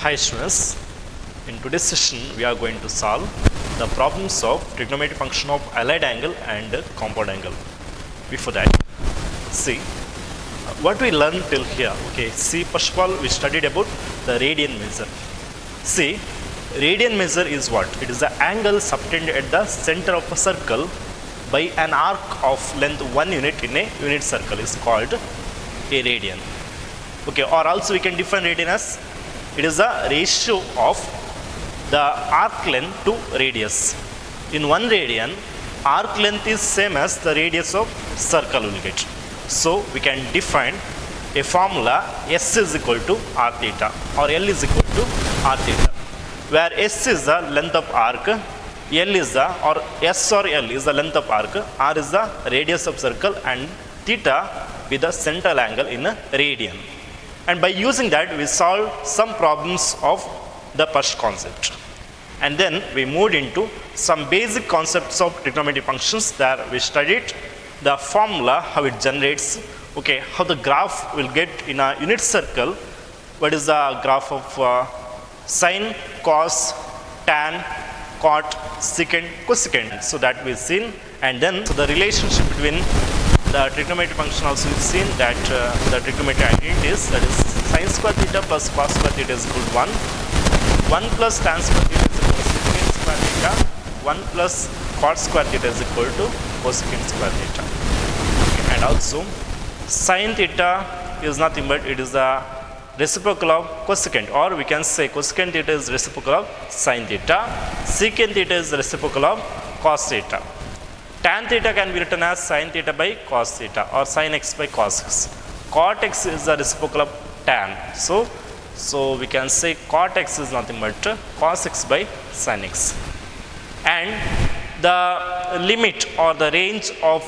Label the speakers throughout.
Speaker 1: Hi students, in today's session we are going to solve the problems of trigonometric function of allied angle and compound angle. Before that, see what we learned till here. Okay, see, first of all we studied about the radian measure. See, radian measure is what? It is the angle subtended at the center of a circle by an arc of length 1 unit in a unit circle is called a radian. Okay, or also we can define radian as it is the ratio of the arc length to radius. In 1 radian, arc length is same as the radius of circle will get. So we can define a formula S is equal to r theta or L is equal to r theta, where S is the length of arc, L is the or S or L is the length of arc, R is the radius of circle, and theta with the central angle in a radian. And by using that we solved some problems of the first concept, and then we moved into some basic concepts of trigonometric functions. There we studied the formula, how it generates, okay, how the graph will get in a unit circle, what is the graph of sine, cos, tan, cot, secant, cosecant, so that we've seen. And then so the relationship between the trigonometric function also we've seen that the trigonometric identity is, that is sin square theta plus cos square theta is equal to 1 plus tan square theta is equal to secant square theta, 1 plus cot square theta is equal to cosecant square theta. Okay. And also sin theta is nothing but it is the reciprocal of cosecant, or we can say cosecant theta is reciprocal of sin theta, secant theta is reciprocal of cos theta. Tan theta can be written as sin theta by cos theta or sin x by cos x. Cot x is the reciprocal of tan. So we can say cot x is nothing but cos x by sin x. And the limit or the range of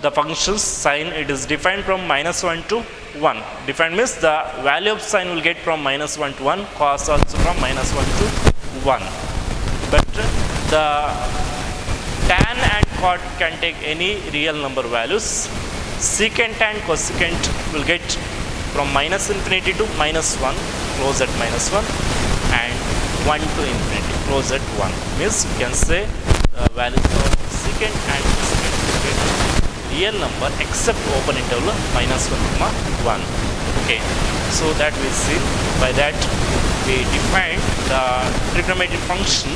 Speaker 1: the functions sin, it is defined from -1 to 1. Defined means the value of sin will get from -1 to 1, cos also from -1 to 1. But the tan and cot can take any real number values. Secant and cosecant will get from -infinity to -1, close at -1, and 1 to infinity, close at 1. Means you can say the values of secant and cosecant will get real number except open interval -1, 1. Okay, so that we see, by that we define the trigonometric function.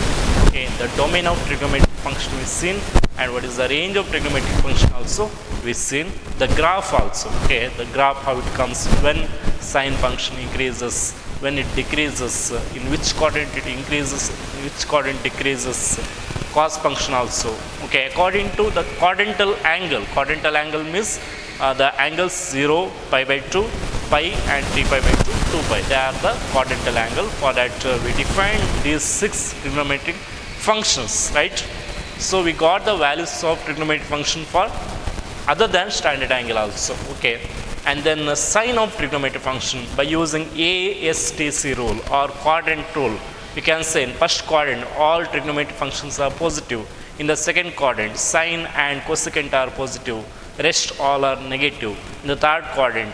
Speaker 1: Okay, the domain of trigonometric function we seen, and what is the range of trigonometric function also we seen. The graph also, okay, the graph how it comes, when sine function increases, when it decreases, in which quadrant it increases, in which quadrant decreases. Cos function also, okay, according to the quadrantal angle. Quadrantal angle means the angles 0, pi by 2, pi, and 3 pi by 2, 2 pi. They are the quadrantal angle. For that we define these 6 trigonometric functions, right? So we got the values of trigonometric function for other than standard angle also, okay. And then the sign of trigonometric function by using ASTC rule or quadrant rule. We can say in first quadrant all trigonometric functions are positive. In the second quadrant sine and cosecant are positive, rest all are negative. In the third quadrant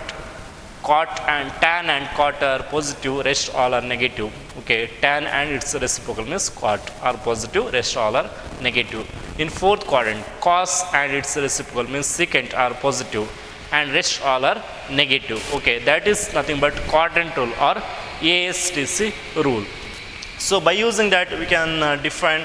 Speaker 1: cot and tan and cot are positive, rest all are negative. Okay, tan and its reciprocal means cot are positive, rest all are negative. In fourth quadrant cos and its reciprocal means secant are positive, and rest all are negative. Okay, that is nothing but quadrant rule or ASTC rule. So by using that we can define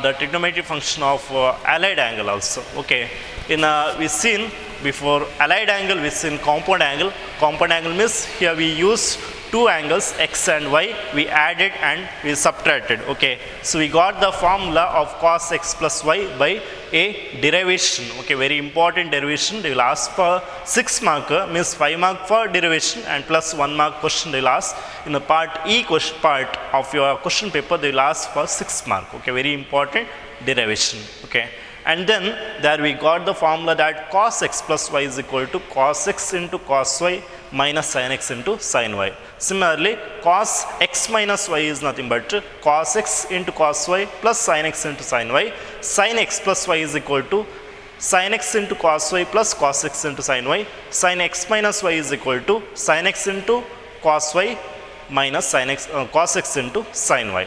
Speaker 1: the trigonometric function of allied angle also. Okay, in we seen before allied angle, we seen compound angle. Compound angle means here we use two angles x and y, we added and we subtracted. Okay, so we got the formula of cos x plus y by a derivation. Okay, very important derivation. They will ask for 6 mark, means 5 mark for derivation and plus 1 mark question they will ask. In the part E question part of your question paper they will ask for 6 mark. Okay, very important derivation. Okay, and then there we got the formula that cos x plus y is equal to cos x into cos y minus sin x into sin y. Similarly, cos x minus y is nothing but cos x into cos y plus sin x into sin y. Sin x plus y is equal to sin x into cos y plus cos x into sin y. Sin x minus y is equal to sin x into cos y minus sin x, cos x into sin y.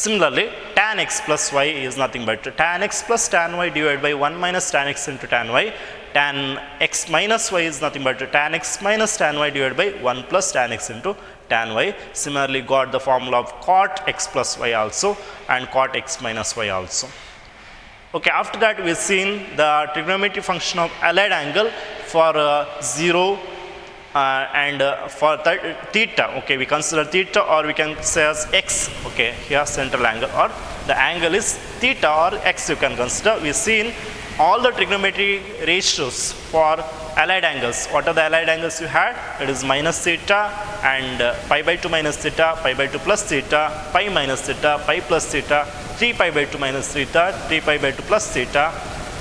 Speaker 1: Similarly, tan x plus y is nothing but tan x plus tan y divided by 1 minus tan x into tan y. Tan x minus y is nothing but tan x minus tan y divided by 1 plus tan x into tan y. Similarly, got the formula of cot x plus y also and cot x minus y also. Okay, after that we've seen the trigonometric function of allied angle for 0 and for theta. Okay, we consider theta, or we can say as x. Okay, here central angle, or the angle is theta or x, you can consider. We've seen all the trigonometric ratios for allied angles. What are the allied angles you had? It is minus theta and pi by 2 minus theta, pi by 2 plus theta, pi minus theta, pi plus theta, 3 pi by 2 minus theta, 3 pi by 2 plus theta,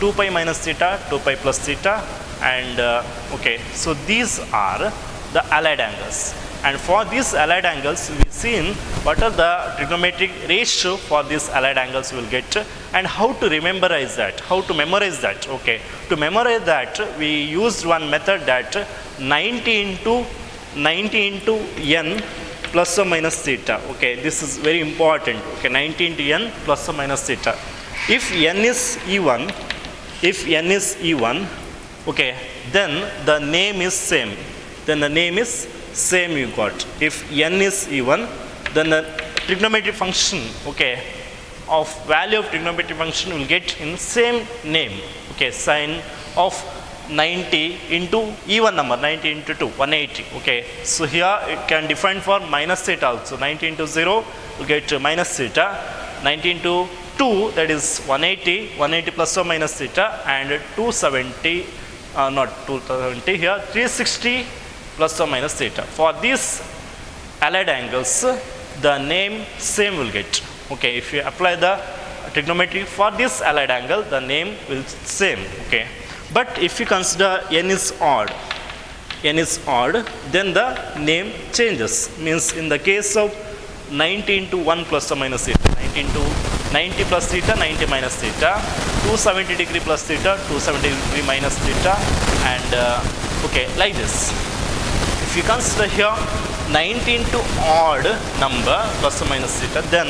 Speaker 1: 2 pi minus theta, 2 pi plus theta, and okay, so these are the allied angles. And for these allied angles, we've seen what are the trigonometric ratio for these allied angles we will get, and how to memorize that. Okay, to memorize that, we used one method, that 90 into n plus or minus theta. Okay, this is very important. Okay, 90 into n plus or minus theta. If n is E1, okay, then the name is same. You got. If n is E1, then the trigonometric function, okay, of value of trigonometric function will get in same name. Okay, sine of 90 into E1 number, 90 into 2, 180. Okay, so here it can define for minus theta also. 90 into 0 will get minus theta. 90 into 2, that is 180 plus or minus theta, and 270, not 270 here, 360 plus or minus theta. For these allied angles, the name same will get. Okay, if you apply the trigonometry for this allied angle, the name will same. Okay, but if you consider n is odd, then the name changes. Means in the case of 90 into 1 plus or minus theta, 90 into 90 plus theta, 90 minus theta, 270 degree plus theta, 270 degree minus theta, and okay, like this. If you consider here 90 into odd number plus or minus theta, then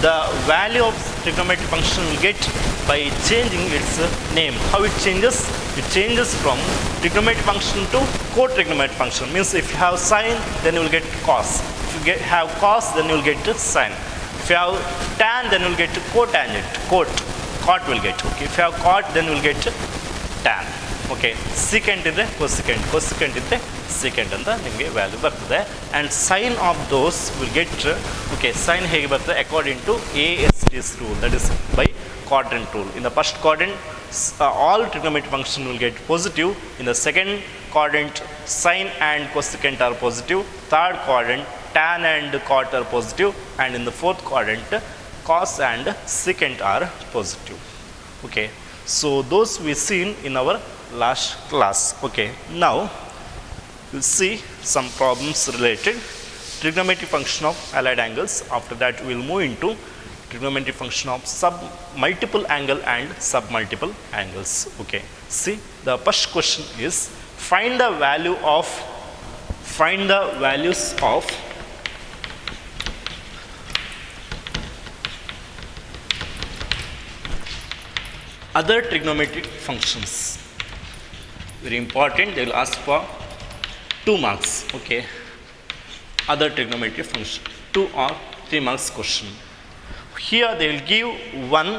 Speaker 1: the value of trigonometric function will get by changing its name. How it changes? It changes from trigonometric function to cotrigonometric function. Means if you have sine, then you will get cos. If you have cos, then you will get sine. If you have tan, then you will get cotangent. Cot will get. Okay. If you have cot, then you will get tan. Okay. Secant is cosecant. Cosecant is secant ಅಂತ ನಿಮಗೆ value ಬರ್ತದೆ. And sign of those will get, okay, sign ಹೇಗೆ ಬರ್ತದೆ according to AST's rule, that is by quadrant rule. In the first quadrant, all trigonometric function will get positive. In the second quadrant, sine and cosecant are positive. Third quadrant, tan and cot are positive. And in the fourth quadrant, cos and secant are positive. Okay, so those we seen in our last class. Okay, now we'll see some problems related trigonometric function of allied angles. After that, we'll move into trigonometric function of multiple angle and submultiple angles. Okay, see, the first question is find the values of other trigonometric functions. Very important, they will ask for 2 marks. Okay, other trigonometric function, 2 or 3 marks question. Here they will give one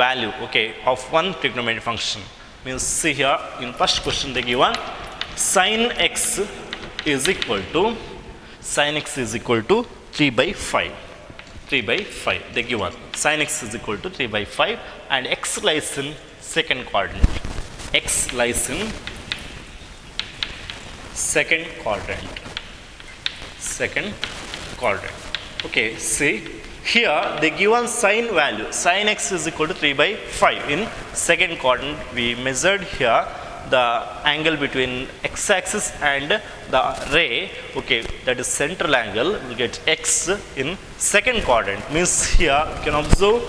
Speaker 1: value, okay, of one trigonometric function. Means see here in first question they give one sin x is equal to 3 by 5. 3 by 5 they give one sin x is equal to 3 by 5, and x lies in second quadrant. X lies in second quadrant. Okay, see here they give one sin value. Sin x is equal to 3 by 5. In second quadrant, we measured here the angle between x-axis and the ray. Okay, that is central angle. We'll get x in second quadrant. Means here you can observe.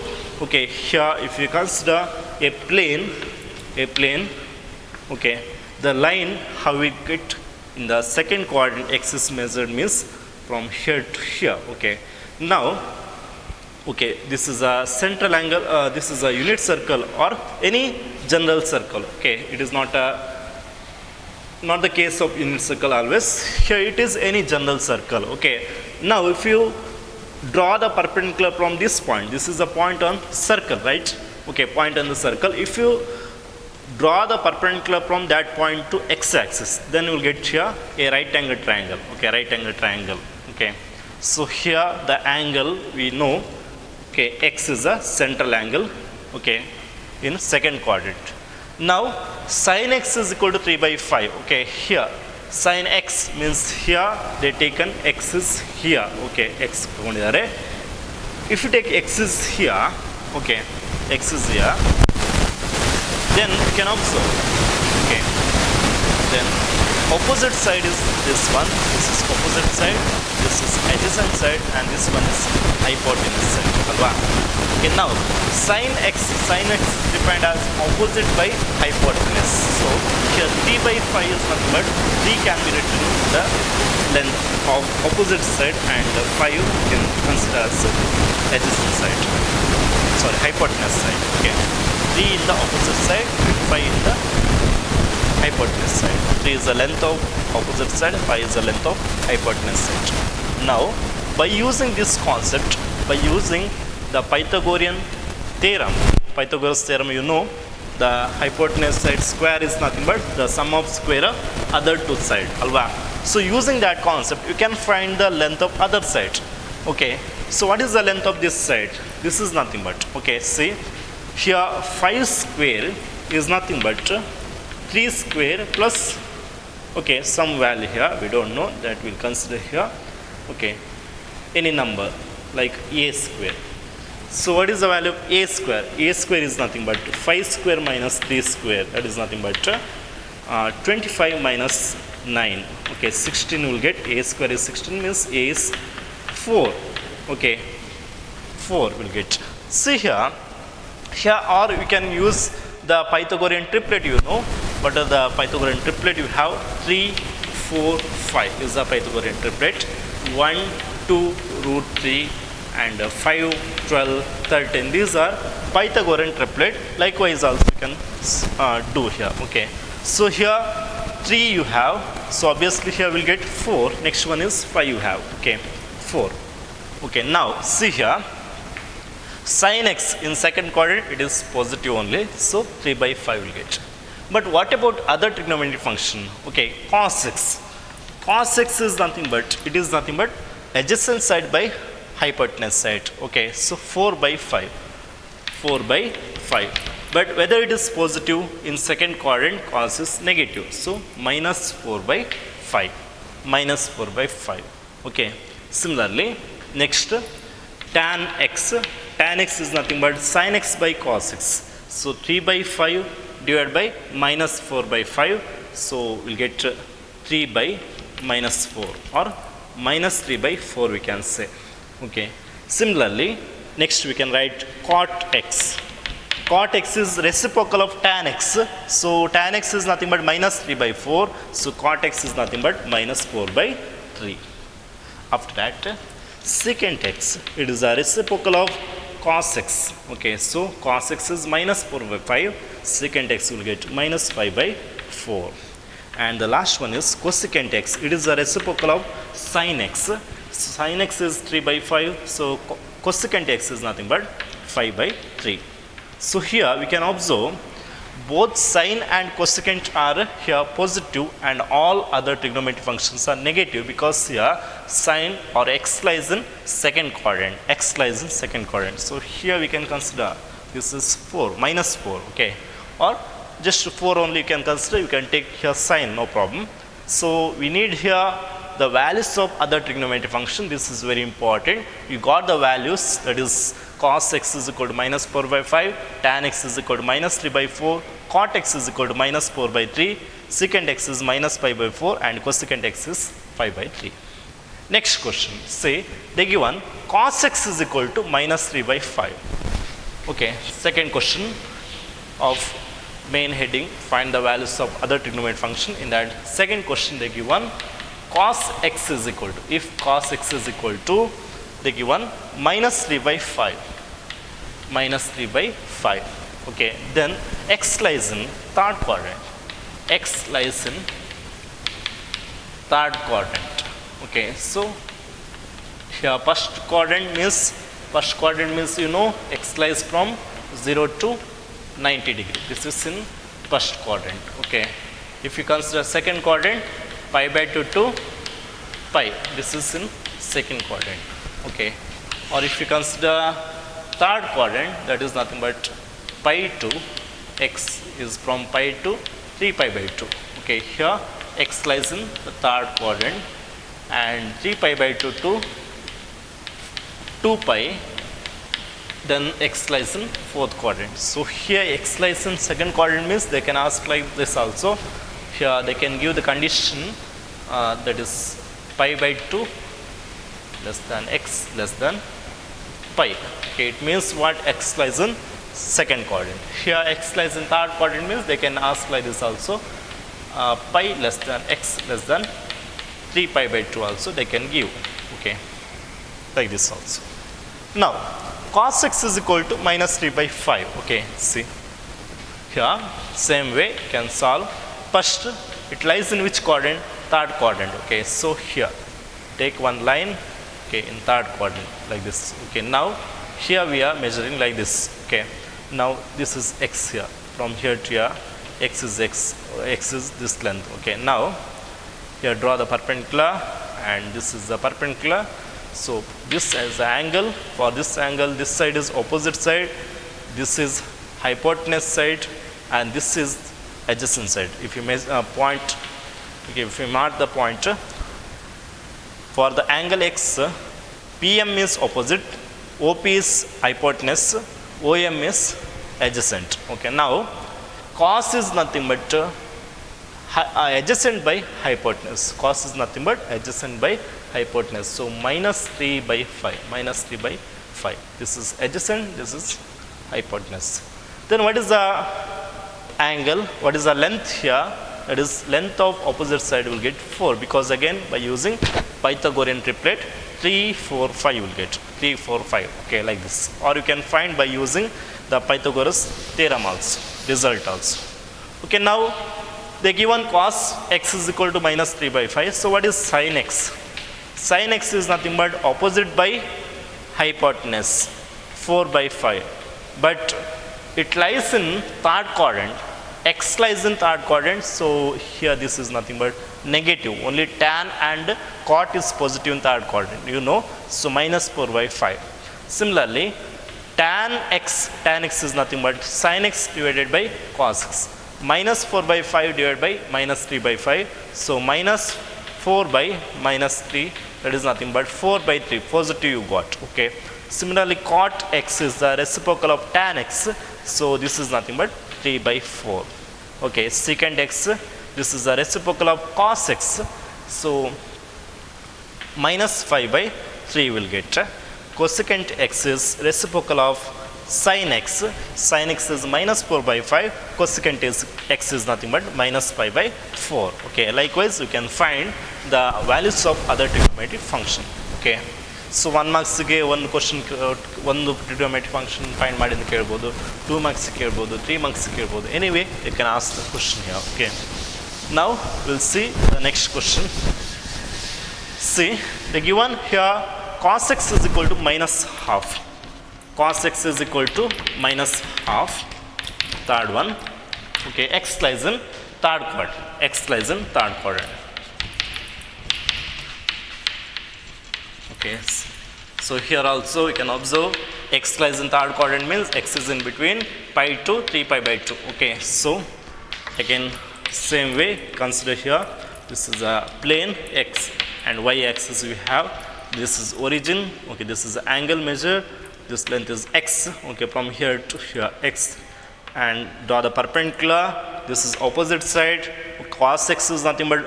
Speaker 1: Okay, here if you consider a plane. Okay, the line how we get in the second quadrant x is measured means from here to here. Okay, now, okay, this is a central angle, this is a unit circle or any general circle. Okay, it is not the case of unit circle always. Here it is any general circle. Okay, now if you draw the perpendicular from this point, this is a point on circle, right? Okay, point on the circle. If you draw the perpendicular from that point to x-axis, then you will get here a right angle triangle. Okay, right angle triangle. Okay, so here the angle we know, okay, x is a central angle, okay, in second quadrant. Now sin x is equal to 3 by 5. Okay, here sin x means here they taken x is here. Okay, x ತಗೊಂಡಿದ್ದಾರೆ. If you take x is here, okay, x is here, then you can observe, okay, then opposite side is this one, this is opposite side, this is adjacent side, and this one is hypotenuse side. Alva? Okay, now sin x is defined as opposite by hypotenuse. So here 3 by 5 is nothing but 3 can be written the length of opposite side, and 5 can consider as adjacent side. Sorry, hypotenuse side. Okay, 3 in the opposite side and 5 in the hypotenuse side. 3 is the length of opposite side, 5 is the length of hypotenuse side. Now, by using this concept, by using the Pythagorean theorem, Pythagoras theorem, you know, the hypotenuse side square is nothing but the sum of square of other two side. Alva? So using that concept, you can find the length of other side. Okay, so what is the length of this side? This is nothing but, okay, see, here 5 square is nothing but 3 square plus, okay, some value here, we don't know, that we'll consider here, okay, any number like a square. So what is the value of a square? A square is nothing but 5 square minus 3 square, that is nothing but 25 minus 9. Okay, 16 will get, a square is 16 means a is 4. Okay, 4 will get. See here, or we can use the Pythagorean triplet, you know. What are the Pythagorean triplet? You have 3, 4, 5 is the Pythagorean triplet. 1, 2, root 3 and 5, 12, 13. These are Pythagorean triplet. Likewise also you can do here. Okay, so here 3 you have, so obviously here we'll get 4. Next one is 5 you have. Okay, 4. Okay, now see here, sin x in second quadrant it is positive only, so 3 by 5 will get. But what about other trigonometric function? Okay, cos x. Cos x is nothing but, it is nothing but adjacent side by hypotenuse side. Okay, so 4 by 5. 4 by 5. But whether it is positive in second quadrant, cos is negative. So minus 4 by 5. Minus 4 by 5. Okay, similarly, next tan x. Tan x is nothing but sin x by cos x. So 3 by 5 divided by minus 4 by 5. So we'll get 3 by minus 4 or minus 3 by 4 we can say. Okay. Similarly, next we can write cot x. Cot x is reciprocal of tan x. So tan x is nothing but minus 3 by 4. So cot x is nothing but minus 4 by 3. After that, secant x. It is a reciprocal of cos x. Okay, so cos x is minus 4 by 5. Secant x will get minus 5 by 4. And the last one is cosecant x. It is a reciprocal of sin x. Sin x is 3 by 5. So cosecant x is nothing but 5 by 3. So here we can observe both sine and cosecant are here positive and all other trigonometric functions are negative, because here sine or x lies in second quadrant. X lies in second quadrant. So here we can consider this is 4, minus 4. Okay, or just 4 only you can consider. You can take here sine, no problem. So we need here the values of other trigonometric function. This is very important. You got the values, that is cos x is equal to minus 4 by 5, tan x is equal to minus 3 by 4, cot x is equal to minus 4 by 3, secant x is minus 5 by 4, and cosecant x is 5 by 3. Next question, say they given cos x is equal to minus 3 by 5. Okay, second question of main heading, find the values of other trigonometric function. In that second question they given cos x is equal to, if cos x is equal to, they given minus 3 by 5, minus 3 by 5. Okay, then x lies in third quadrant, x lies in third quadrant. Okay, so here first quadrant means you know x lies from 0 to 90 degree. This is in first quadrant. Okay, if you consider second quadrant, pi by 2 to pi, this is in second quadrant. Okay, or if you consider third quadrant, that is nothing but pi to x is from pi to 3 pi by 2. Okay, here x lies in the third quadrant and 3 pi by 2 to 2 pi, then x lies in fourth quadrant. So here x lies in second quadrant means they can ask like this also. Here they can give the condition that is pi by 2 less than x less than pi. Okay, it means what, x lies in second quadrant. Here x lies in third quadrant means they can ask like this also. Pi less than x less than 3 pi by 2 also they can give. Okay, like this also. Now cos x is equal to minus 3 by 5. Okay, see here same way you can solve. First it lies in which quadrant? Third quadrant. Okay, so here take one line, okay, in third quadrant like this. Okay, now here we are measuring like this. Okay, now this is x here, from here to here x is this length. Okay, now here draw the perpendicular and this is the perpendicular. So this is the angle. For this angle, this side is opposite side, this is hypotenuse side, and this is adjacent side. If you measure point, okay, if you mark the point for the angle x, PM is opposite, OP is hypotenuse, OM is adjacent. Okay, now cos is nothing but adjacent by hypotenuse. Cos is nothing but adjacent by hypotenuse. So minus 3 by 5, minus 3 by 5. This is adjacent, this is hypotenuse. Then what is the angle? What is the length here? That is length of opposite side will get 4, because again by using Pythagorean triplet 3, 4, 5 you will get 3, 4, 5. Okay, like this. Or you can find by using the Pythagoras theorem also, result also. Okay, now they given cos x is equal to minus 3 by 5. So what is sin x? Sin x is nothing but opposite by hypotenuse, 4 by 5. But it lies in third quadrant. X lies in third quadrant, so here this is nothing but negative. Only tan and cot is positive in third quadrant, you know. So minus 4 by 5. Similarly, tan x is nothing but sin x divided by cos x. Minus 4 by 5 divided by minus 3 by 5. So minus 4 by minus 3, that is nothing but 4 by 3, positive you got. Okay. Similarly, cot x is the reciprocal of tan x. So this is nothing but 3 by 4. Okay. Secant x, this is the reciprocal of cos x. So minus 5 by 3 will get. Cosecant x is reciprocal of sin x. Sin x is minus 4 by 5. Cosecant x is nothing but minus 5 by 4. Okay. Likewise, you can find the values of other trigonometric function. Okay. So 1 marks ಗೆ ಒಂದು question, ಒಂದು ಟ್ರಿಗೋನೋಮೆಟ್ರಿಕ್ function find ಮಾಡಿ ಅಂತ ಕೇಳ್ಬೋದು, 2 marks ಕೇಳ್ಬೋದು, 3 marks ಕೇಳ್ಬೋದು. Anyway, you can ask the question here. Okay. Now we'll see the next question. See, the given here cos x is equal to minus half. Cos x is equal to minus half. Third one. Okay, x lies in third quadrant. X lies in third quadrant. Okay, so here also you can observe x lies in third quadrant means x is in between pi to 3 pi by 2. Okay, so again same way consider here, this is a plane x and y axis we have, this is origin. Okay, this is the angle measure, this length is x. Okay, from here to here x, and draw the perpendicular, this is opposite side. Cos x is nothing but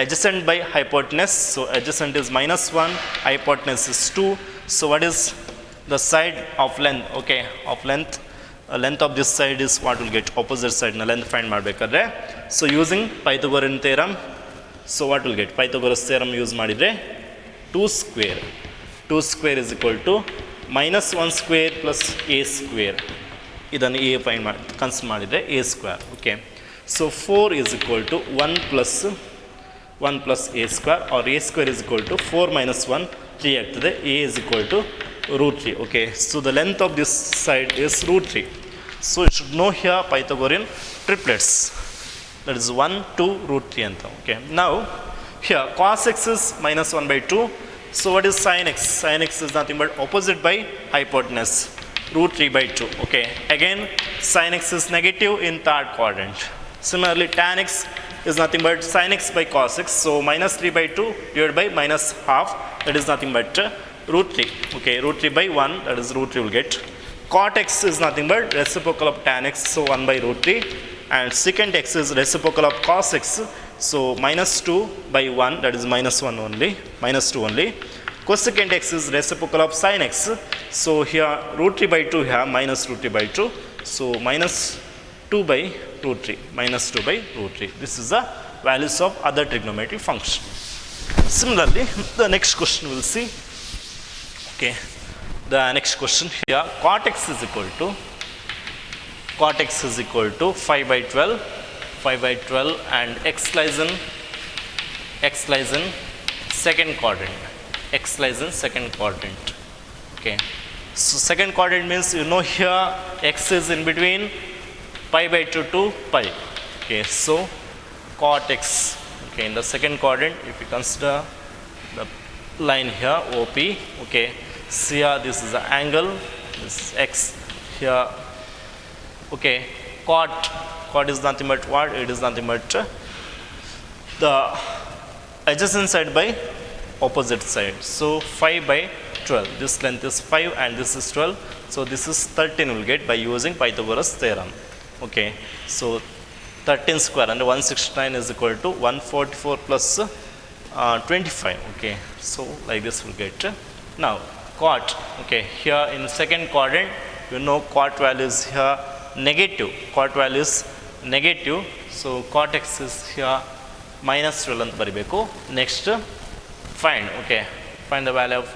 Speaker 1: adjacent by hypotenuse, so adjacent is minus 1, hypotenuse is 2. So what is the side of length? Okay, of length, length of this side is what will get opposite side na length find ಮಾಡಬೇಕಾದ್ರೆ. So using Pythagorean theorem, So what will get? Pythagoras theorem use ಮಾಡಿದ್ರೆ 2 square is equal to minus 1 square plus a square. ಇದನ್ನು a find ಮಾಡಿ consider ಮಾಡಿದರೆ a square. Okay. So 4 is equal to 1 plus a square, or a square is equal to 4 minus 1 3 ಆಗ್ತದೆ. a is equal to root 3. Okay. So the length of this side is root 3. So you should know here Pythagorean triplets. That is 1, 2, root 3 anta. Okay. Now here cos x is minus 1 by 2. So what is sin x? Sin x is nothing but opposite by hypotenuse, root 3 by 2. Okay. Again sin x is negative in third quadrant. Similarly tan x is nothing but sin x by cos x. So minus 3 by 2 divided by minus half, that is nothing but root 3. Okay. Root 3 by 1, that is root 3 will get. Cot x is nothing but reciprocal of tan x, so 1 by root 3. And secant x is reciprocal of cos x, so minus 2 by 1, that is minus 1 only, minus 2 only. Cosecant x is reciprocal of sin x, so here root 3 by 2 here, minus root 3 by 2, so minus 2 by root 3, minus 2 by root 3. This is the values of other trigonometric function. Similarly, the next question we'll see. Okay, the next question here, cot x is equal to 5 by 12, and x lies in second quadrant. Okay, so second quadrant means you know here x is in between pi by 2 to pi. Okay, so cot x. Okay, in the second quadrant, if you consider the line here OP. Okay, see here this is the angle, this is x here. Okay, cot is nothing but what? It is nothing but the adjacent side by opposite side. So 5 by 12. This length is 5 and this is 12. So this is 13 will get by using Pythagoras theorem. Okay, so 13 square and 169 is equal to 144 plus 25. Okay, so like this will get. Now cot. Okay, here in second quadrant, you know cot value is here negative. Cot value is negative. So cot x is here minus 12 ಅಂತ ಬರಿಬೇಕು. Next find. Okay, find the value of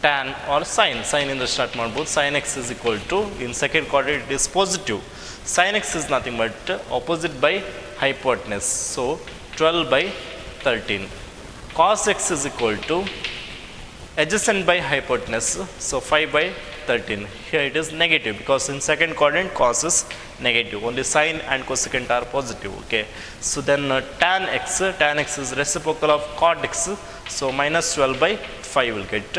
Speaker 1: tan or sin ಇಂದ start ಮಾಡ್ಬೋದು. sin x is equal to, in second quadrant it is positive. sin x is nothing but opposite by hypotenuse. So 12 by 13. Cos x is equal to adjacent by hypotenuse. So 5 by 13. Here it is negative because in second quadrant cos is negative. Only sin and cosecant are positive. Okay. So then tan x is reciprocal of cot x. So minus 12 by 5 will get.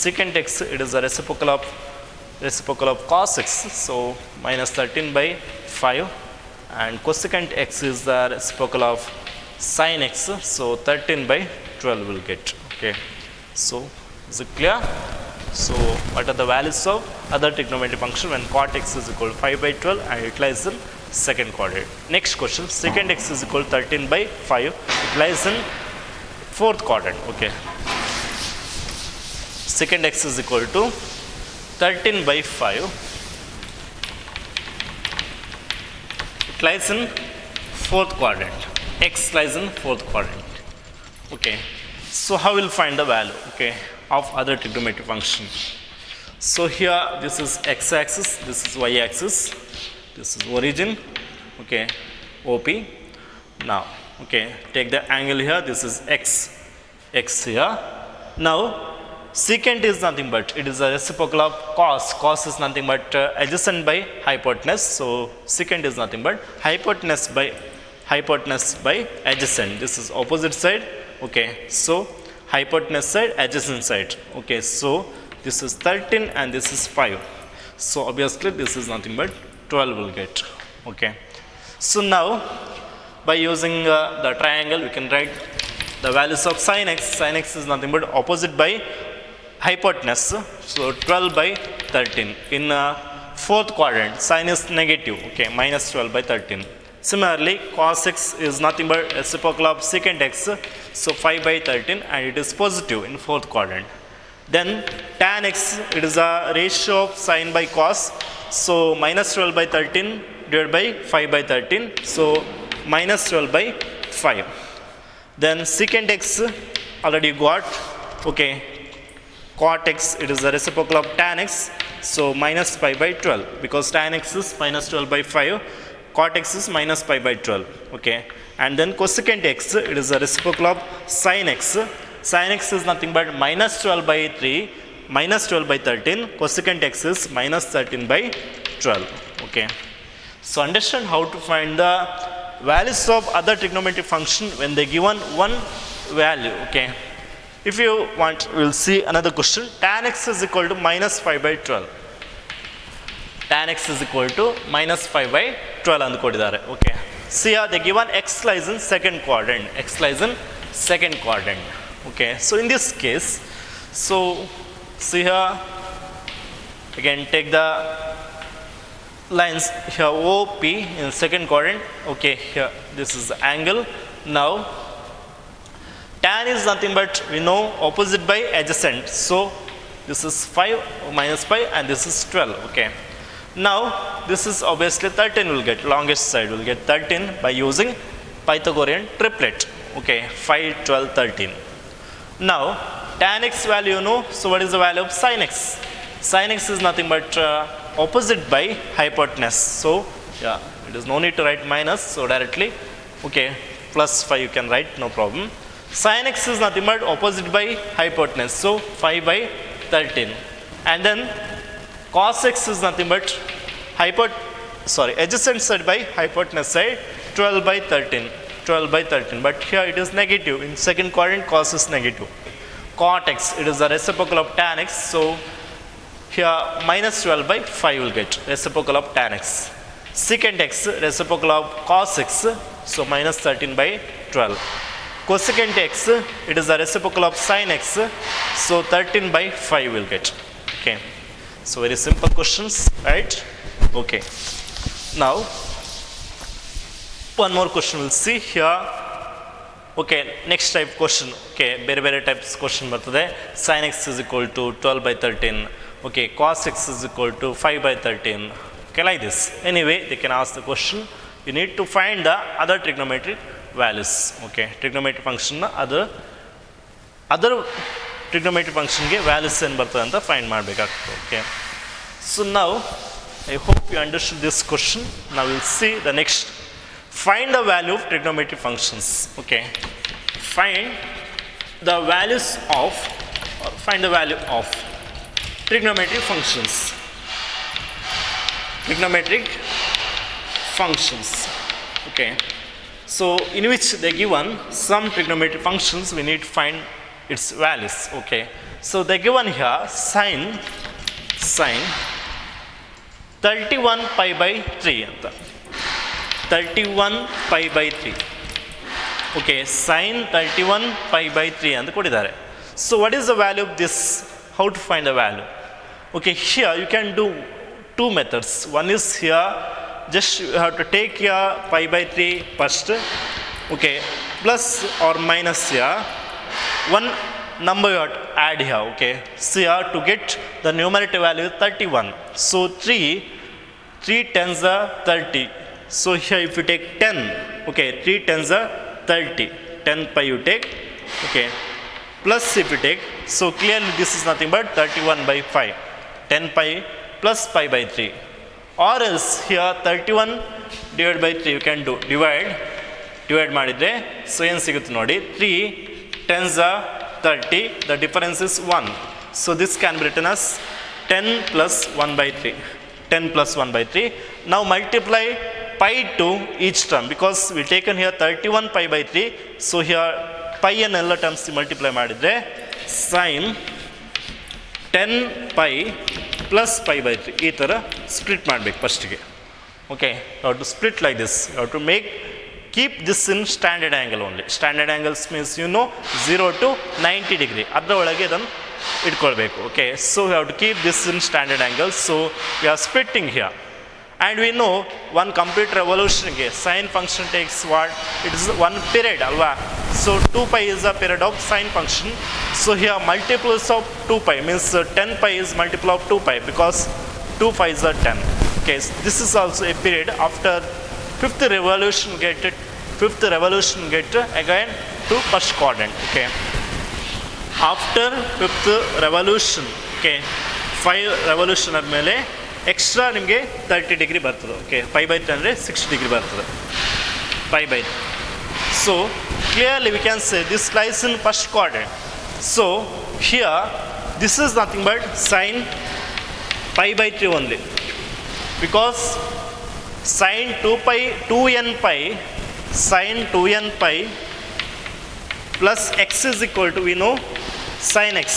Speaker 1: Secant x, it is a reciprocal of cos x. So minus 13 by 5. And cosecant x is the reciprocal of sin x. So 13 by 12 will get. Okay. So is it clear? So what are the values of other trigonometric function when cot x is equal to 5 by 12 and it lies in second quadrant? Next question, secant x is equal to 13 by 5. It lies in fourth quadrant. Okay. Secant x is equal to 13 by 5. It lies in fourth quadrant. X lies in fourth quadrant. Okay. So how we'll find the value? Okay, of other trigonometric function. So here this is x-axis, this is y-axis, this is origin. Okay, OP. Now, okay, take the angle here. This is x here. Now, secant is nothing but it is a reciprocal of cos. Cos is nothing but adjacent by hypotenuse. So secant is nothing but hypotenuse by adjacent. This is opposite side. Okay, so hypotenuse side, adjacent side. Okay, so this is 13 and this is 5. So obviously this is nothing but 12 will get. Okay, so now by using the triangle we can write the values of sin x. Sin x is nothing but opposite by hypotenuse. So 12 by 13. In fourth quadrant sin is negative. Okay, minus 12 by 13. Similarly, cos x is nothing but reciprocal of secant x. So 5 by 13 and it is positive in fourth quadrant. Then tan x, it is a ratio of sin by cos. So minus 12 by 13 divided by 5 by 13. So minus 12 by 5. Then secant x already got, okay, cot x, it is the reciprocal of tan x, so minus pi by 12, because tan x is minus 12 by 5, cot x is minus pi by 12, okay. And then cosecant x, it is the reciprocal of sin x. Sin x is nothing but minus 12 by 3, minus 12 by 13, cosecant x is minus 13 by 12, okay. So understand how to find the values of other trigonometric function when they given one value, okay. If you want, we will see another question. Tan x is equal to minus 5 by 12. Tan x is equal to minus 5 by 12 ಅಂದುಕೊಂಡಿದ್ದಾರೆ, okay. See here they given x lies in second quadrant, x lies in second quadrant, okay. So in this case, so see here again take the lines here OP in second quadrant, okay. Here this is the angle. Now tan is nothing but we know opposite by adjacent, so this is 5 minus 5 and this is 12, okay. Now this is obviously 13 will get, longest side will get 13 by using Pythagorean triplet, okay, 5, 12, 13. Now tan x value you know, so what is the value of sin x? Sin x is nothing but opposite by hypotenuse, so yeah, it is no need to write minus, so directly, okay, plus 5 you can write, no problem. Sin x is nothing but opposite by hypotenuse, so 5 by 13. And then cos x is nothing but adjacent side by hypotenuse side, 12 by 13, 12 by 13. But here it is negative, in second quadrant cos is negative. Cot x, it is the reciprocal of tan x, so here minus 12 by 5 will get, reciprocal of tan x. Secant x, reciprocal of cos x, so minus 13 by 12. Cosecant x, it is the reciprocal of sin x, so 13 by 5 will get, okay. So very simple questions, right? Okay. Now one more question we'll see here. Okay, next type question, okay, ಬೇರೆ types question ಬರ್ತದೆ. Sin x is equal to 12 by 13, okay, cos x is equal to 5 by 13, okay, like this. Anyway, they can ask the question, you need to find the other trigonometric values, okay, trigonometric function other trigonometric function ಗೆ values ಏನು ಬರ್ತದೆ ಅಂತ find ಮಾಡಬೇಕಾಗ್ತದೆ, okay. So now I hope you understood this question. Now we'll see the next. Find the value of trigonometric functions, okay. Find the value of trigonometric functions. Trigonometric functions, okay. So in which they given some trigonometric functions, we need to find its values, okay. So they given here sin 31 pi by 3 anta, 31 pi by 3, okay, sin 31 pi by 3 ಅಂತ ಕೊಟ್ಟಿದ್ದಾರೆ. So what is the value of this? How to find the value? Okay, here you can do two methods. One is here, just you have to take here pi by 3 first, okay, plus or minus here one number you have to add here, okay. So here to get the numerator value 31, so 3 tens are 30, so here if you take 10, okay, 3 tens are 30, 10 pi you take, okay, plus if you take, so clearly this is nothing but 31 by 5, 10 pi plus pi by 3, or else here 31 divided by 3 you can do, divide ಮಾಡಿದ್ರೆ, so ಏನು ಸಿಗುತ್ತೆ ನೋಡಿ, 3 tens are 30, the difference is 1, so this can be written as 10 plus 1 by 3, 10 plus 1 by 3. Now multiply pi to each term, because we taken here 31 pi by 3, so here pi and ಎಲ್ಲ terms multiply ಮಾಡಿದ್ರೆ sin 10 pi plus pi by 3 ಈ ಥರ split ಮಾಡಬೇಕು ಫಸ್ಟಿಗೆ, okay. You have to split like this, you have to keep this in standard angle only. Standard angles means you know 0 to 90 degree, ಅದರ ಒಳಗೆ ಇದನ್ನು ಇಟ್ಕೊಳ್ಬೇಕು, okay. So we have to keep this in standard angle, so we are splitting here. And we know one complete revolution ಗೆ sine function takes what? It is one period alva. So 2 pi is a period of sine function. So here multiples of 2 pi means 10 pi is multiple of 2 pi, because 2 pi is 10. Okay, so this is also a period after fifth revolution get it fifth revolution get again to first quadrant. Okay, after fifth revolution, okay, 5 revolution ಆದಮೇಲೆ extra ನಿಮಗೆ 30 degree ಬರ್ತದೆ. Okay, 5/3 ಅಂದರೆ 60 degree ಬರ್ತದೆ. 5/3. So clearly we can say this lies in first quadrant. So here this is nothing but sine pi/3 only, because sine 2n pi sine 2n pi plus x is equal to, we know, sin x.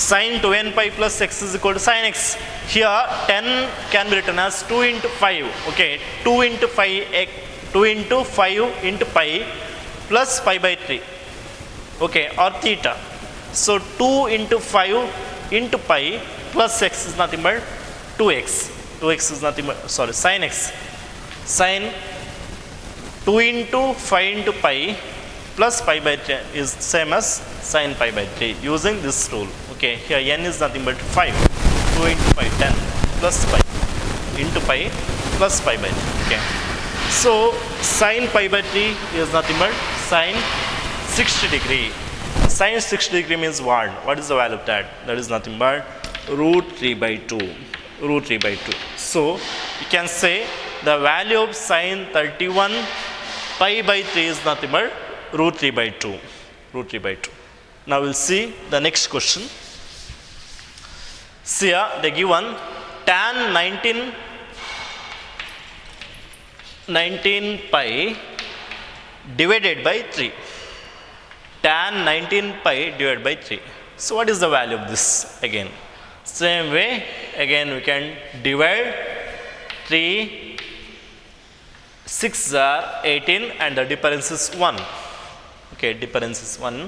Speaker 1: Sin 2n pi plus x is equal to sin x. Here 10 can be written as 2 into 5. Okay, 2 into 5 2 into 5 into pi plus pi/3. Okay, or theta. So 2 into 5 into pi plus x is nothing but 2x. 2x is nothing but, sorry, sin x. Sin 2 into 5 into pi plus pi/3 is same as sin pi/3 using this rule. Okay, here n is nothing but 5. 2 into pi, 10 plus pi into pi plus pi/3. Okay, so sin pi/3 is nothing but sin 60 degree. Sin 60 degree means what? What is the value of that? That is nothing but √3/2. √3/2. So you can say the value of sin 31 pi/3 is nothing but √3/2. √3/2. Now we'll see the next question. See here, they given tan 19 pi divided by 3. Tan 19 pi divided by 3. So what is the value of this? Again, same way, again we can divide 3, 6 are 18 and the difference is 1. Okay, difference is 1.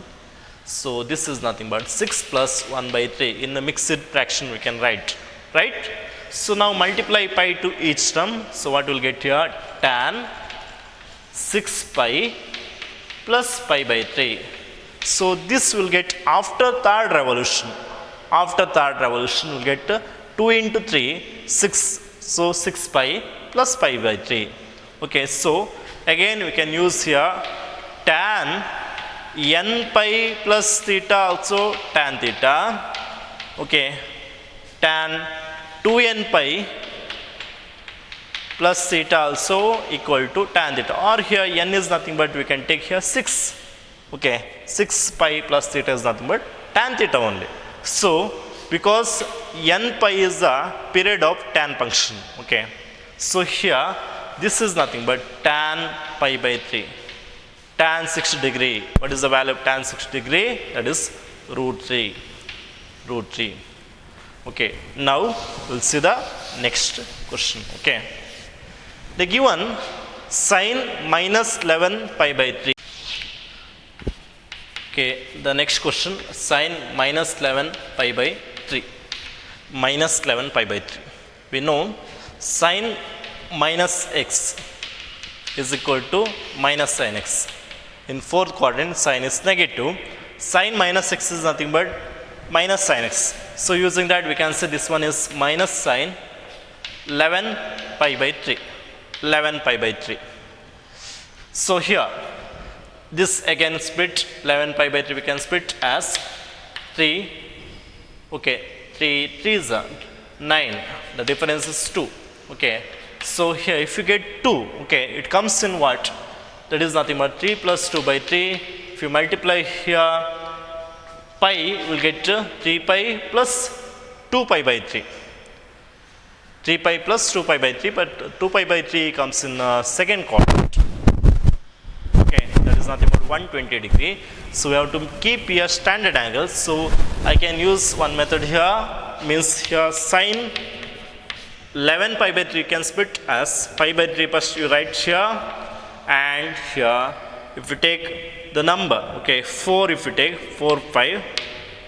Speaker 1: So this is nothing but 6 plus 1/3. In the mixed fraction we can write, right? So now multiply pi to each term. So what we'll get here? Tan 6 pi plus pi/3. So this will get after third revolution. After third revolution we'll get 2 into 3, 6. So 6 pi plus pi/3. Okay, so again we can use here tan n pi plus theta, also tan theta. Okay, tan 2n pi plus theta also equal to tan theta, or here n is nothing but we can take here 6. Okay, 6 pi plus theta is nothing but tan theta only. So because n pi is the period of tan function. Okay, so here this is nothing but tan pi/3. Tan 60 degree. What is the value of tan 60 degree? That is √3. √3. Okay, now we'll see the next question. Okay, they given sin -11 pi/3. Okay, the next question, sin -11 pi/3. -11 pi/3. We know sin minus x is equal to minus sin x. In fourth quadrant, sin is negative. Sin minus x is nothing but minus sin x. So using that we can say this one is minus sin 11 pi/3. 11 pi/3. So here this again split 11 pi/3 we can split as 3. Okay, 3 3s are 9. The difference is 2. Okay, so here if you get 2, okay, it comes in what? That is nothing but 3 plus 2/3. If you multiply here pi, we'll get 3 pi plus 2 pi/3. 3 pi plus 2 pi/3, but 2 pi/3 comes in second quadrant. Okay, that is nothing but 120 degree. So we have to keep here standard angle. So I can use one method here, means here sin 11 pi/3 can split as pi/3 first you write here, and here if you take the number, okay, 4, if you take 4 5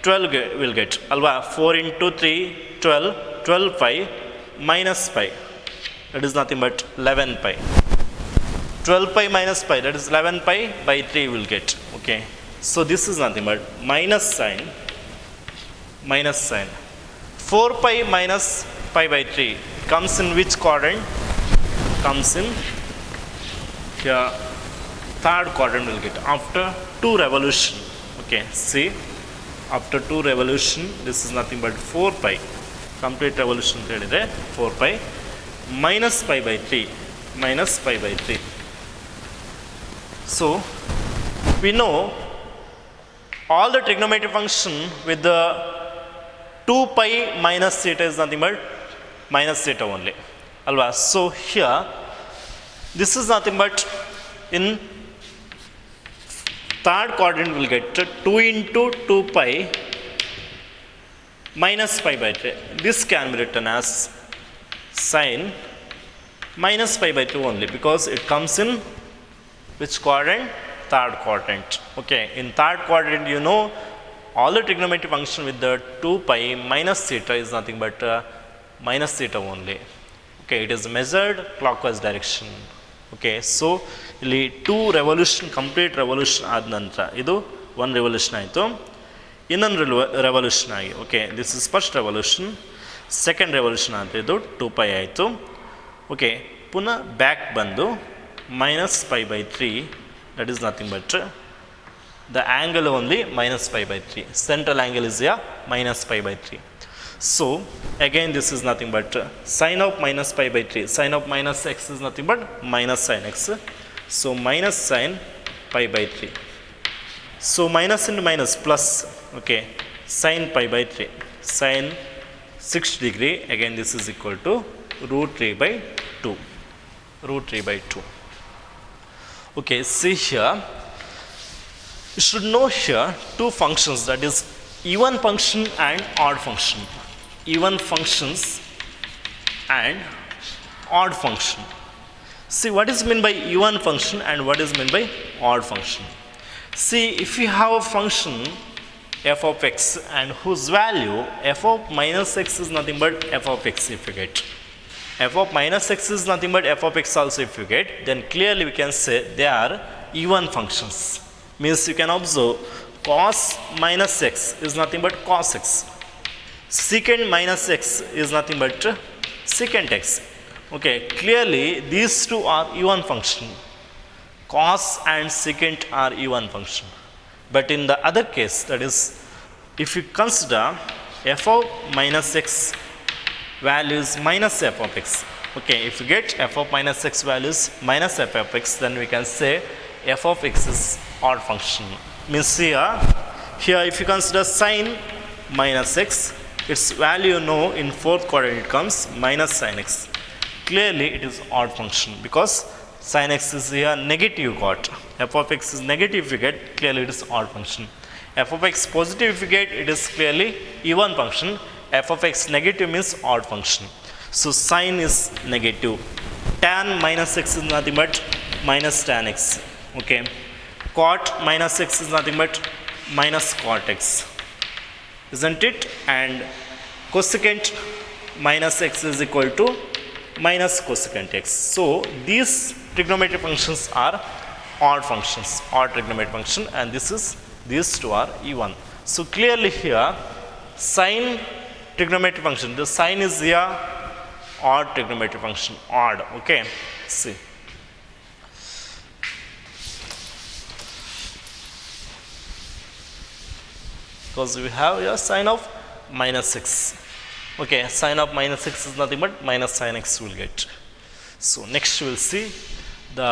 Speaker 1: 12 will get alva 4 into 3 12, 12 pi minus pi, that is nothing but 11 pi. 12 pi minus pi, that is 11 pi by 3 will get. Okay, so this is nothing but minus sin 4 pi minus pi/3 comes in which quadrant? Comes in here third quadrant will get after 2 revolution. Okay, see, after 2 revolution, this is nothing but 4 pi. Complete revolution ಹೇಳಿದ್ರೆ 4 pi minus pi by 3, minus pi by 3. So we know all the trigonometric function with the 2 pi minus theta is nothing but minus theta only. Alva. So here this is nothing but in third quadrant will get 2 into 2 pi minus pi by 3. This can be written as sine minus pi by 2 only, because it comes in which quadrant? Third quadrant. Okay, in third quadrant you know all the trigonometric function with the 2 pi minus theta is nothing but minus theta only. Okay, it is measured clockwise direction. Okay, so ಇಲ್ಲಿ 2 revolution, complete revolution ಆದ ನಂತರ ಇದು 1 revolution ಆಯಿತು, ಇನ್ನೊಂದು revolution ಆಗಿ. Okay, this is first revolution, second revolution ಆದರೆ ಇದು 2 pi ಆಯಿತು. ಓಕೆ, ಪುನಃ ಬ್ಯಾಕ್ ಬಂದು minus pi by 3, that is nothing but the angle only minus pi by 3. Central angle is here minus pi by 3. So again this is nothing but sine of minus pi by 3. Sine of minus x is nothing but minus sin x. So minus sine pi by 3. So minus into minus plus. Okay, sine pi by 3. Sine 6 degree. Again this is equal to root 3 by 2. Root 3 by 2. Okay, see here. You should know here two functions, that is even function and odd function. Even functions and odd function. See, what is meant by even function and what is meant by odd function. See, if you have a function f of x and whose value f of minus x is nothing but f of x, if you get f of minus x is nothing but f of x also if you get, then clearly we can say they are even functions. Means you can observe cos minus x is nothing but cos x. Secant minus x is nothing but secant x. Okay, clearly these two are even function. Cos and secant are even function. But in the other case, that is, if you consider f of minus x values minus f of x. Okay, if you get f of minus x values minus f of x, then we can say f of x is odd function. Means here if you consider sine minus x, its value know in fourth quadrant it comes minus sin x. Clearly it is odd function because sin x is here negative got. F of x is negative if you get, clearly it is odd function. F of x positive if you get, it is clearly even function. F of x negative means odd function. So sin is negative. Tan minus x is nothing but minus tan x. Okay, cot minus x is nothing but minus cot x, isn't it? And cosecant minus x is equal to minus cosecant x. So these trigonometric functions are odd functions, odd trigonometric function, and these two are even. So clearly here sine trigonometric function, the sine is here odd trigonometric function, odd. Okay, see. Because we have here sine of minus 6. Okay, sine of minus 6 is nothing but minus sin x will get. So next we will see the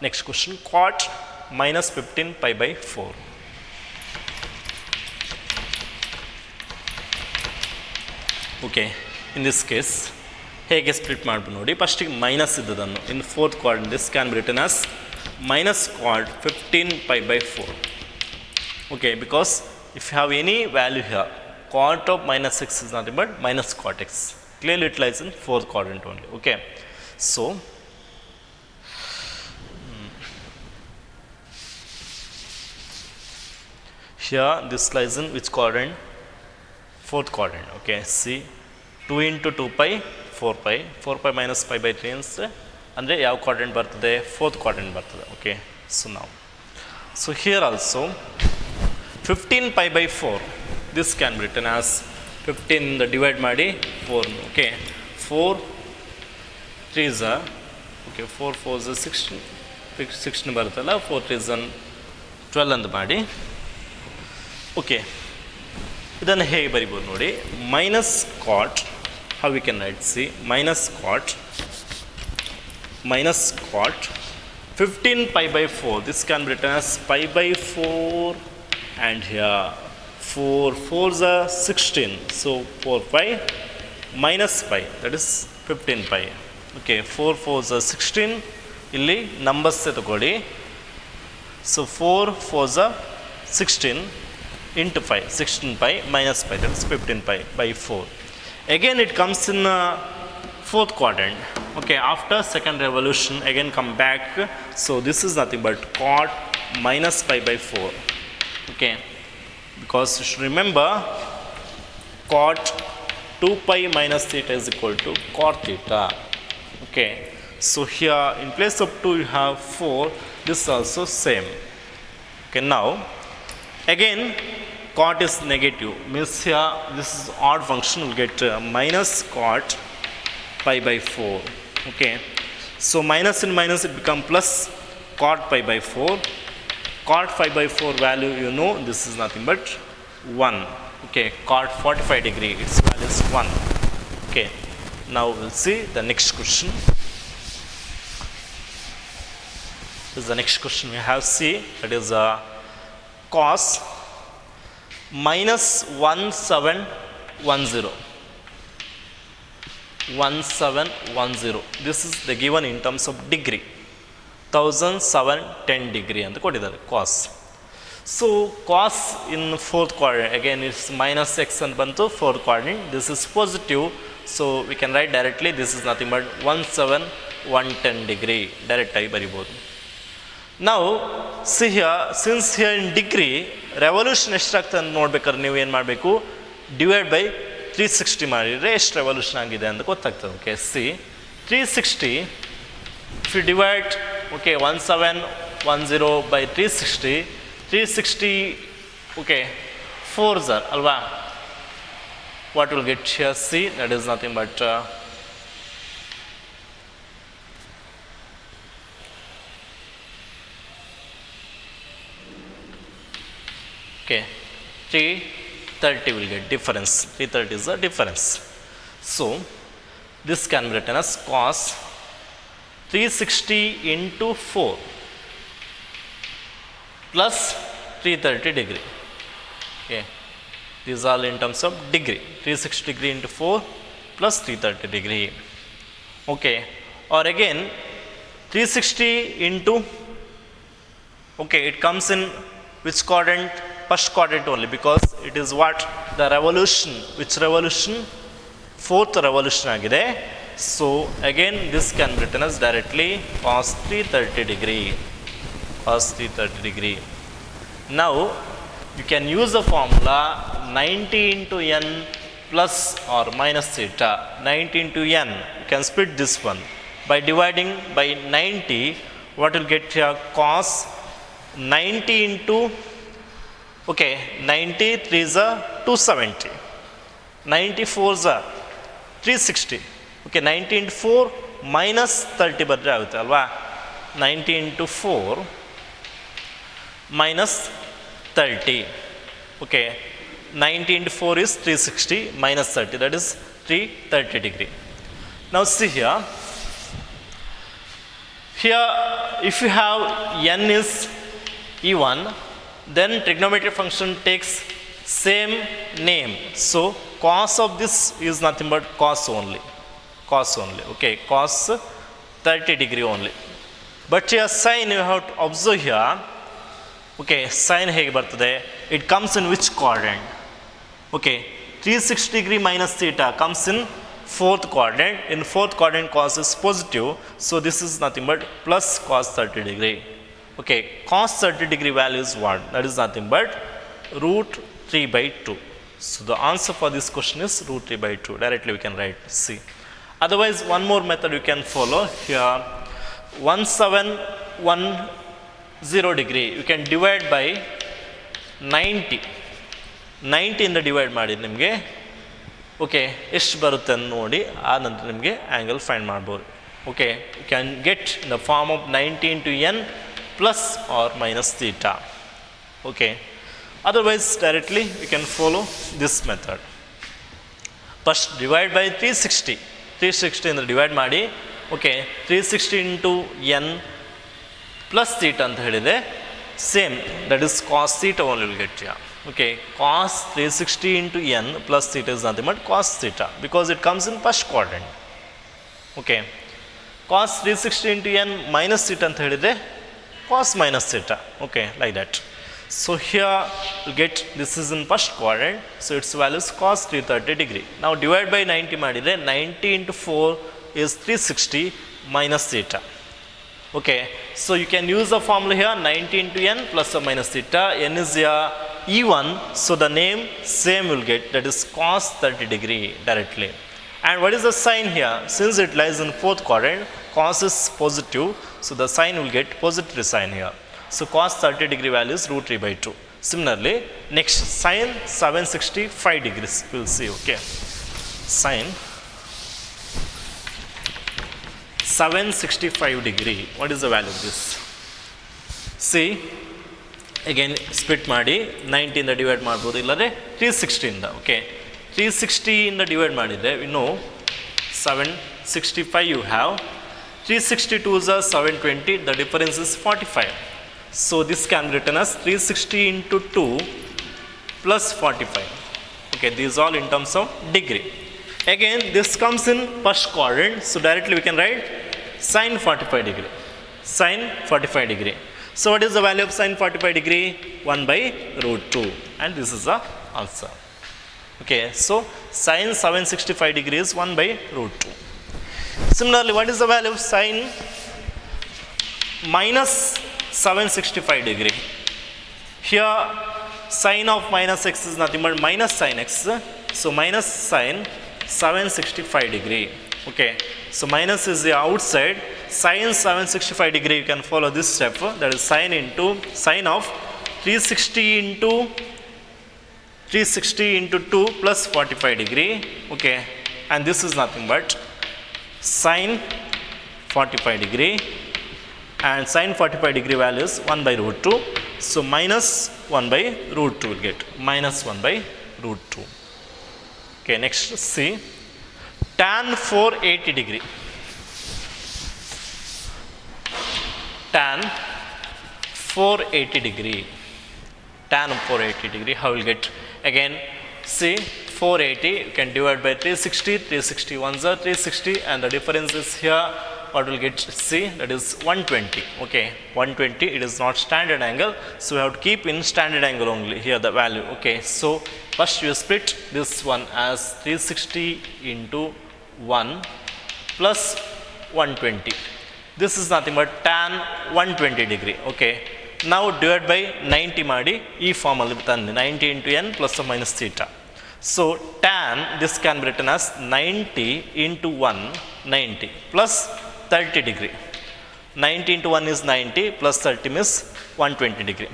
Speaker 1: next question, cot minus 15 pi by 4. Okay, in this case ಹೇಗೆ split ಮಾಡ್ಬೋದು ನೋಡಿ. ಫಸ್ಟಿಗೆ minus ಇದ್ದದನ್ನು in fourth quadrant this can be written as minus cot 15 pi by 4. Okay, because if you have any value here, cot of minus 6 is nothing but minus cot x. Clearly it lies in fourth quadrant only. Okay, so here this lies in which quadrant? Fourth quadrant. Okay, see, 2 into 2 pi 4 pi, 4 pi minus pi by 3 ಅಂದರೆ ಯಾವ quadrant ಬರ್ತದೆ? Fourth quadrant ಬರ್ತದೆ. Okay, so ನಾವು here also 15 pi by 4, this can be written as 15 the divide ಮಾಡಿ 4. Okay, 4 3s are, okay, 4 4s are 16, 16 ಬರುತ್ತಲ್ಲ 4 3 12 ಅಂತ ಮಾಡಿ. Okay, ಇದನ್ನು ಹೇಗೆ ಬರಿಬೋದು ನೋಡಿ. Minus cot, how we can write, see, minus cot 15 pi by 4, this can be written as pi by 4, and here 4 4s are 16, so 4 pi minus pi, that is 15 pi. Okay, 4 4s are 16, illi numbers ತಗೊಳ್ಳಿ. So 4 4s are 16 into pi, 16 pi minus pi, that is 15 pi by 4. Again it comes in fourth quadrant. Okay, after second revolution again come back, so this is nothing but cot minus pi by 4. Okay, because you should remember cot 2 pi minus theta is equal to cot theta. Okay, so here in place of 2 you have 4, this is also same. Okay, now again cot is negative, means here this is odd function, will get minus cot pi by 4. Okay, so minus and minus it become plus cot pi by 4. Cot pi by 4 value, you know, this is nothing but 1. Okay, cot 45 degree, its value is 1. Okay, now we'll see the next question. This is the next question we have. See, that is cos minus 1710. 1710, this is the given in terms of degree, 1710 degree ಅಂತ ಕೊಟ್ಟಿದ್ದಾರೆ cos. So cos in fourth quadrant again is minus x ಅಂತ ಬಂತು fourth quadrant, this is positive, so we can write directly this is nothing but 1710 degree, direct ಆಗಿ ಬರಿಬೋದು. Now see here, since here in degree revolution ಎಷ್ಟಾಗ್ತದೆ ಅಂತ ನೋಡ್ಬೇಕಾದ್ರೆ ನೀವು ಏನು ಮಾಡಬೇಕು, ಡಿವೈಡ್ ಬೈ 360 ಮಾಡಿದರೆ ಎಷ್ಟು ರೆವಲ್ಯೂಷನ್ ಆಗಿದೆ ಅಂತ ಗೊತ್ತಾಗ್ತದೆ. Okay, C 360 if you divide, okay, 1710 by 360, okay, 4s are alva, what will get here, see, that is nothing but okay, 330 will get difference, 330 is the difference. So this can be written as cos 360 into 4 plus 330 degree. Okay, these are all in terms of degree, 360 degree into 4 plus 330 degree. Okay, or again 360 into, okay, it comes in which quadrant? First quadrant only, because it is what the revolution, which revolution, fourth revolution agide. So again this can be written as directly cos 330 degree, cos 330 degree. Now you can use the formula 90 into n plus or minus theta. 90 into n, you can split this one by dividing by 90. What will get here? Cos 90 into, okay, 90 3s are 270, 94s are 360. Okay, 90 into 4 minus 30 ಬರ್ರೆ ಆಗುತ್ತೆ ಅಲ್ವಾ, 90 into 4 minus 30. Okay, 90 into 4 is 360 minus 30, that is 330 degree. Now see here, if you have n is even, then trigonometric function takes same name. So cos of this is nothing but cos only, okay, cos 30 degree only. But here sin, you have to observe here, okay, sin hege bartade, it comes in which quadrant? Okay, 360 degree minus theta comes in fourth quadrant. In fourth quadrant cos is positive, so this is nothing but plus cos 30 degree. Okay, cos 30 degree value is what? That is nothing but root 3 by 2. So the answer for this question is root 3 by 2. Directly we can write C. Otherwise, one more method you can follow here. 1710 degree, you can divide by 90. 90 ಇಂದ divide ಮಾಡಿ ನಿಮಗೆ, okay, ಎಷ್ಟು ಬರುತ್ತೆ ಅಂತ ನೋಡಿ ಆ ನಂತರ ನಿಮಗೆ ಆ್ಯಂಗಲ್ ಫೈಂಡ್ ಮಾಡ್ಬೋದು. Okay, you can get in the form of 90 into n plus or minus theta. Okay, otherwise directly we can follow this method. First divide by 360. 360 ಅಂದರೆ ಡಿವೈಡ್ ಮಾಡಿ. Okay, 360 into n plus theta ಅಂತ ಹೇಳಿದೆ. Same, that is cos theta only will get ಯಾ. Okay, cos 360 into n plus theta is nothing but cos theta because it comes in first quadrant. Okay, cos 360 into n minus theta ಅಂತ ಹೇಳಿದರೆ cos minus theta. Okay, like that. So here you get this is in first quadrant, so its value is cos 330 degree. Now divide by 90 madidre 90 into 4 is 360 minus theta. Okay, so you can use the formula here 90 into n plus or minus theta. N is E1, so the name same will get, that is cos 30 degree directly. And what is the sign here? Since it lies in fourth quadrant, cos is positive, so the sign will get positive sign here. So cos 30 degree value is root 3 by 2. Similarly, next sin 765 degrees we will see. Okay, sin 765 degree, what is the value of this? See, again split ಮಾಡಿ 90 ಇಂದ divide ಮಾಡ್ಬೋದು, ಇಲ್ಲದ್ರೆ 360 ಇಂದ. Okay, 360 ಇಂದ divide ಮಾಡಿದರೆ we know 765 you have, 362 is 720, the difference is 45. So this can be written as 360 into 2 plus 45. Okay, these all in terms of degree. Again, this comes in first quadrant, so directly we can write sin 45 degree. Sin 45 degree. So what is the value of sin 45 degree? 1 by root 2. And this is the answer. Okay, so sin 765 degree is 1 by root 2. Similarly, what is the value of sin minus 765 degree? Here sin of minus x is nothing but minus sin x, so minus sin 765 degree. Okay, so minus is the outside, sin 765 degree you can follow this step, that is sin into sin of 360 into 2 plus 45 degree. Okay, and this is nothing but sin 45 degree, and sin 45 degree value is 1 by root 2. So minus 1 by root 2 will get, minus 1 by root 2. Okay, next see tan 480 degree. Tan 480 degree. Tan 480 degree, how will get? Again, see 480 you can divide by 360, 360 ones are 360, and the difference is here. What will get? See, that is 120. Okay, 120, it is not standard angle, so we have to keep in standard angle only here the value. Okay, so first you split this one as 360 into 1 plus 120. This is nothing but tan 120 degree. Okay, now divide by 90 ಮಾಡಿ ಈ form ಅಲ್ಲಿ ತಂದೆ 90 into n plus or minus theta. So tan, this can be written as 90 into 1, 90 plus 30 degree. 90 into 1 is 90 plus 30 means 120 degree.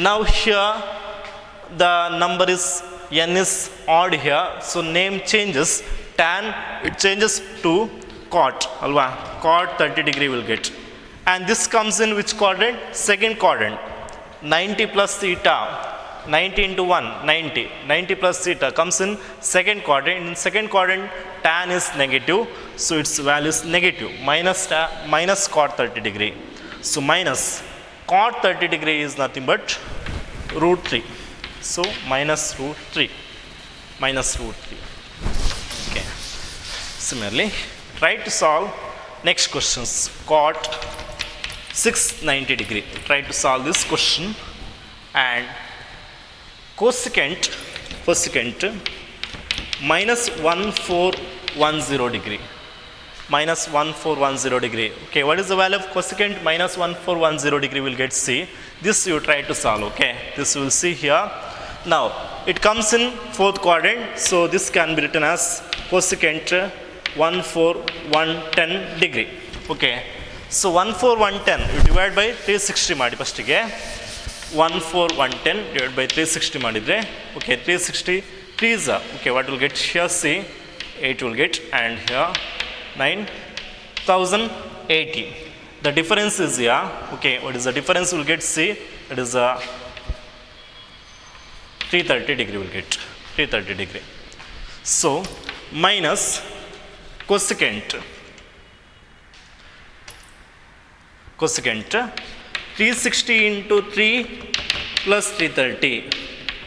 Speaker 1: Now here the number is n is odd here, so name changes. Tan, it changes to cot, alva, cot 30 degree will get. And this comes in which quadrant? Second quadrant. 90 plus theta, 90 into 1, 90. 90 plus theta comes in second quadrant. In second quadrant, tan is negative, so its value is negative, minus cot 30 degree. So minus cot 30 degree is nothing but root 3. So minus root 3. Minus root 3. Okay. Similarly, try to solve next questions. Cot 690 degree. Try to solve this question. And cosecant minus 1410 degree. Minus 1410 degree. Okay, what is the value of cosecant minus 1410 degree? We'll get C. This you try to solve. Okay, this we will see here. Now it comes in fourth quadrant, so this can be written as cosecant 14110 degree. Okay, so 14110 you divide by 360 ಮಾಡಿ ಫಸ್ಟಿಗೆ 14110 divided by 360 ಮಾಡಿದರೆ. Okay, 360 3 is okay, what will get here? See, 8 will get, and here 9 1080. The difference is here. Okay, what is the difference? We'll get C. It is 330 degree. We'll get 330 degree. So minus cosecant 360 into 3 plus 330,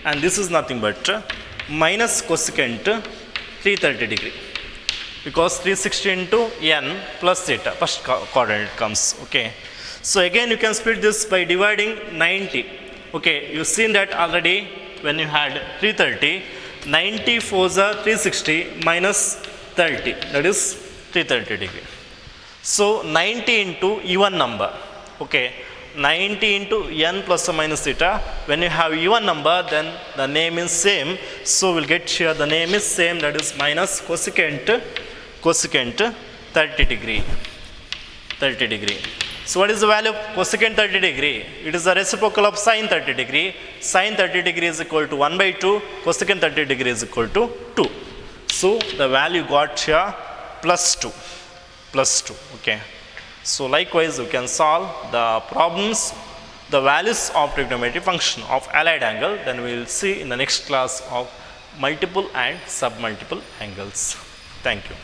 Speaker 1: and this is nothing but minus cosecant 330 degree, because 360 into n plus theta, first coordinate comes. Okay, so again you can split this by dividing 90. Okay, you've seen that already when you had 330, 90 fours are 360 minus 30, that is 330 degree. So 90 into even number. Okay, 90 into n plus or minus theta. When you have even number, then the name is same. So we'll get here the name is same, that is minus cosecant 30 degree. 30 degree. So what is the value of cosecant 30 degree? It is the reciprocal of sin 30 degree. Sin 30 degree is equal to 1 by 2. Cosecant 30 degree is equal to 2. So the value got here plus 2. Plus 2. Okay. So likewise you can solve the problems, the values of trigonometric function of allied angle. Then we will see in the next class of multiple and submultiple angles. Thank you.